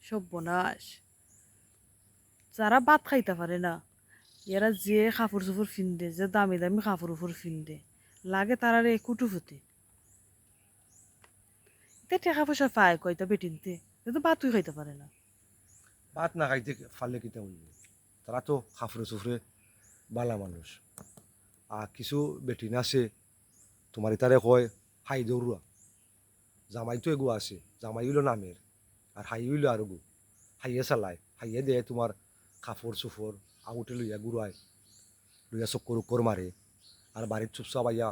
সর্বনাশ। যারা ভাত খাইতে পারে না এরা যে কাপড় চোপড় ফিনদে, যে দামি দামি কাপড় উপর ফিনদে, লাগে তারারে কুটুফুতি। তে টাকা পয়সা পায় কয়টা বেটিনতে, কিন্তু ভাতই খাইতে পারে না। ভাত না খাইতে পারলে কিতা হইব? তারা তো খাফরে সুফরে বালা মানুষ। আর কিছু বেটিন আছে তোমার ইতারে কয় হাই দৌড়ুয়া, জামাই তো এগু আছে, জামাই হইল নামের আর হাই হইল আর গু। হাইয়ে চালায়, হাইয়ে দেয় তোমার কাপড় চোপড় আউটে লইয়া ঘুরায়, লইয়া চক্কর উক্কর মারে। আর বাড়ির চুপচা বাইয়া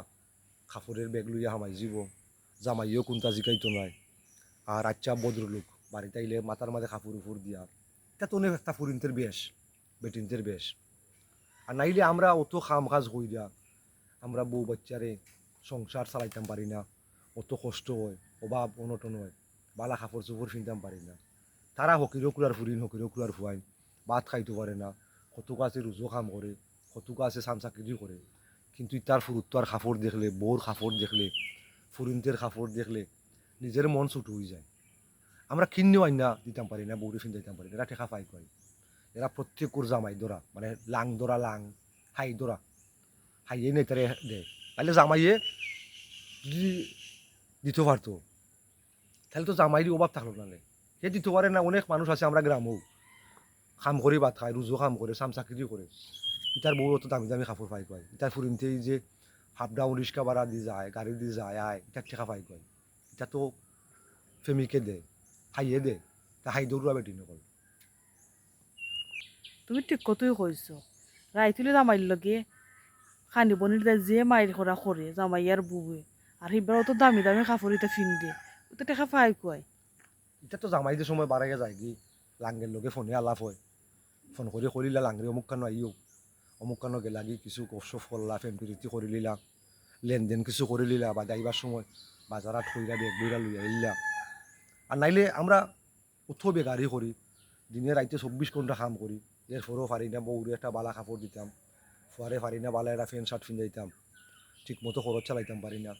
কাপড়ের ব্যাগ লইয়া হামাই যাব, জামাইও কোনটা জিকাইতো নাই। আর আচ্ছা ভদ্রলোক বাড়িতে আইলে মাথার মাঝে কাপড় উপর দিয়া, এটা তো অনেক একটা ফুরিনতের বেশ, বেটিনতের বেশ। আর নাইলে আমরা অত কাম কাজ হই দিয়া আমরা বউ বাচ্চারে সংসার চালাইতাম পারি না, অত কষ্ট হয়, অভাব অনটন হয়, বালা কাপড় চোপড় কিনতাম পারি না। তারা হকিরও কুলার ফুরিন, হকিরও কুলার ফুয়াইন, ভাত খাইতে পারে না, কত কাছে রুজো কাম করে, কত কাছে চামচাকিরি করে। কিন্তু তার ফুরুত্ব আর কাপড় দেখলে, বউর কাপড় দেখলে, ফুরিনতের কাপড় দেখলে নিজের মন ছুট হয়ে যায়। আমরা কিন্নেও আইনা দিতাম পারি না, বউরে ফিন দিতাম পারি না, এরা ঠেকা পাই কয়। এরা প্রত্যেক জামাই ধরা, মানে লাং ধরা লাং, হাই ধরা, হাইয়ে নেই তারা দেয়। তাহলে জামাইয়ে যদি দিতে পারতো তাহলে তো জামাইরই অভাব থাকলো না। সে দিতে পারে না, অনেক মানুষ আছে আমরা গ্রামেও কাম করে ভাত খায়, রুজো কাম করে, চামচাকিরি করে, ইটার বউ অত দামি দামি কাপড় পাই কয়। ইটার ফুরিনতেই যে হাফ ডাউন রিক্সা ভাড়া দিয়ে যায়, গাড়ি দিয়ে যায় আয়, ইটার ঠেকা পাই কয়। এটা তো ফেমিকে দেয়, হাইয়ে দেয়, তা হাই দৌড়া বেটি নকল। তুমি ঠিক কতই কইছো। রাইতুলে জামাইর লগে খানি বনির দেয় যে মায়ের করা করে জামাই আর বুবে, আর হিবার অত দামি দামি কাপড় এটা ফিনদে, তো টাকা পায় কয়। এটা তো জামাইদের সময় বাড়াইয়া যায় কি, লাঙ্গের লগে ফোনে আলাপ হয়, ফোন করে করিলা লাঙ্গরে অমুক কানো আইও, অমুক কানো গেলা কি কিছু গপসপ করলা, ফেম প্রীতি করে লিলা, লেনদেন কিছু করে লিলা, বা যাইবার সময় বাজারাত কইরা বেগ বইরা লইয়া আইলা। আর নাইলে আমরা উঠো বেগারি করি, দিনে রাইতে 24 ঘন্টা কাম করি, এরপরেও পারি না বউরে একটা বালা কাপড় দিতাম, ফুয়ারে পারি না বালা একটা ফ্যান শার্ট ফিন্দাইতাম, ঠিক মতো খরচ চালাইতাম পারি না।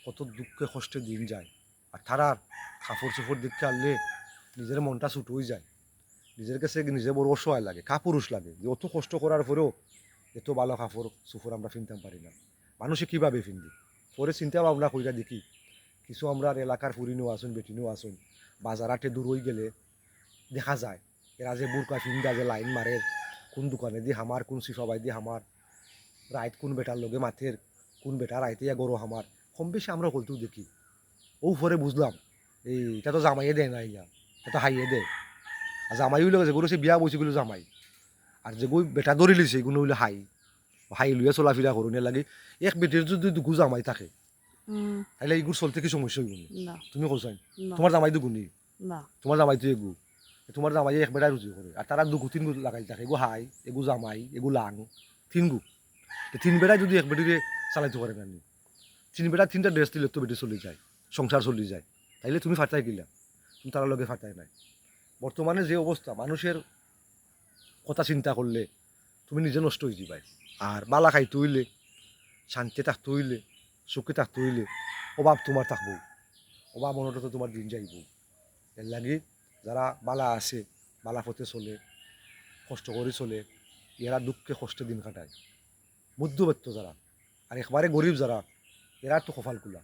কত দুঃখে কষ্টে দিন যায়। আর তারার কাপড় চোপড় দেখতে আনলে নিজের মনটা ছুট হয়ে যায়, নিজের কাছে নিজে বড় অসহায় লাগে, কাপুরুষ লাগে যে অত কষ্ট করার পরেও এত ভালো কাপড় চোপড় আমরা কিনতাম পারি না। মানুষে কীভাবে কিনবি? পরে চিন্তা ভাবনা কইরা দেখি কিছু আমরা এলাকার ফুরিনও আসুন বেটিনও আসুন, বাজার হাটে দূর হয়ে গেলে দেখা যায় এরা যে বুরকা ফিন্দা যে লাইন মারে, কোন দোকানে দিয়ে হামার, কোন সিফাবাই দিয়ে হামার, রাইত কোন বেটার লগে মাথের, কোন বেটা রাইতে গরু হামার, কম বেশি আমরা হলতেও দেখি। ও পরে বুঝলাম এই এটা তো জামাইয়ে দেয় না, ইয়া এটা হাইয়ে দেয়। আর জামাই হইলে যেগুলো সে বিয়া বসে গেলো জামাই, আর যেগুলো বেটা ধরে লিছে এগুলো হইলে হাই, হাই লইয়া চলাফেরা করুন লাগে। এক বেটির যদি দুগু জামাই থাকে হুম। তাহলে এগুলো চলতে কি সমস্যা হইব? না। তুমি কোথায়? না। তোমার জামাই দুগুনি, না। তোমার জামাই তো এগু, তোমার জামাই এক বেটায় রুজি করে, আর তারা দুগু তিন গু লাগাই থাকে, এগু হাই, এগু জামাই, এগু লাং, তিন গু। তিন বেটায় যদি এক বেটিরে চালাইতে পারে না, তিন বেটা তিনটা ড্রেস দিলে তো বেটি চলে যায়, সংসার চলে যায়। তাইলে তুমি ফাটাই গিলা, তুমি তার লগে ফাটাই নাই। বর্তমানে যে অবস্থা মানুষের কথা চিন্তা করলে তুমি নিজে নষ্ট হয়ে যাবাই। আর বালা খাইতে হইলে, শান্তি থাকতে হইলে, সুখে থাকতে হইলে অভাব তোমার থাকবো, অভাব মনটা তো তোমার দিন যাইব। এর লাগে যারা বালা আছে, বালা পথে চলে, কষ্ট করে চলে, এরা দুঃখে কষ্টে দিন কাটায়। মধ্যবিত্ত যারা আর একবারে গরিব যারা, এরা তো কপাল কুলা,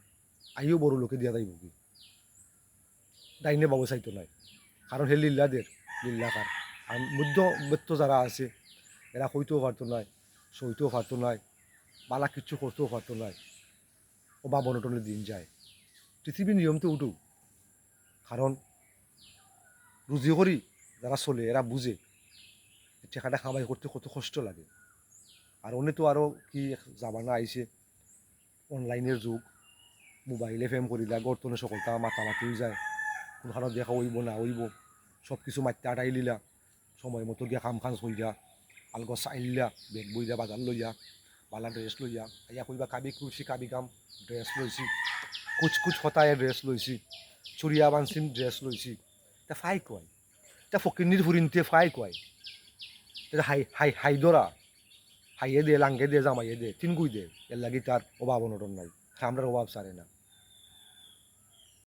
আইও বড় লোকে দিয়া যাইব কি, ডাইনে বাবু চাইতো নাই, কারণ হে লিল্লাদের লিল্লাকার। আর মধ্যবিত্ত যারা আছে এরা হইতেও পারতো নাই, সইতেও পারতো নাই, বালা কিচ্ছু করতেও পারতো নাই, অভাব অনটনে দিন যায়। পৃথিবীর নিয়মতে উঠু, কারণ রুজি করি যারা চলে এরা বুঝে টেকাটা কামাই করতে কত কষ্ট লাগে। আর অনেক তো আরও কি জামানা আইছে, অনলাইনের যুগ, মোবাইলে ফেম করিলা গর্তনে সকলটা মাতামাতি হয়ে যায়, কোনখানে দেখা হইব না হইব, সব কিছু মাত্রা আটাই লিলা, সময় মতো গিয়া কাম কাজ হইয়া আলগো চাইলিলা, বেগ বইলা বাজার লইয়া, বালা ড্রেস লইয়া আইয়া কইবা কাবি কুচি কাবি কাম ড্রেস লইছি, কুচ কুচ হতায় ড্রেস লইছি, চুরিয়া বানছিন ড্রেস লইছি। তা ফাই কয়, তা ফকিরনির ফুরিনতে ফাই কয়, এটা হাই হাই হাইদরা, হাইয়ে দে লাঙ্গে দে জামাইয়ে দে তিন গুই দে, এর লাগি তার অভাব অনটন নাই, আমরা অভাব সারে না।